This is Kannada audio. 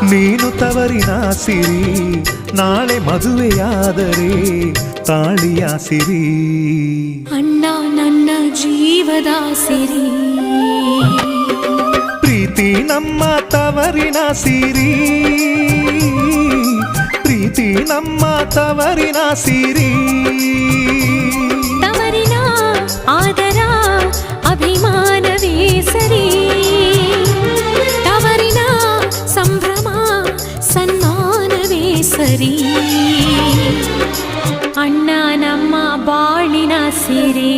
ನೀನು ತವರಿನ ಸಿರಿ, ನಾಳೆ ಮದುವೆಯಾದರೆ ತಾಳಿಯ ಸಿರಿ. ಅಣ್ಣ ನನ್ನ ಜೀವದ ಸಿರಿ, ಪ್ರೀತಿ ನಮ್ಮ ತವರಿನ ಸಿರಿ, ಪ್ರೀತಿ ನಮ್ಮ ತವರಿನ ಸಿರಿ. ತವರಿನ ಆದರ ಅಭಿಮಾನವೇ ಸರಿ, ತವರಿನ ಸಂಭ್ರಮ ಸನ್ಮಾನವೇ ಸರಿ. ಅಣ್ಣ ನಮ್ಮ ಬಾಳಿನ ಸಿರಿ.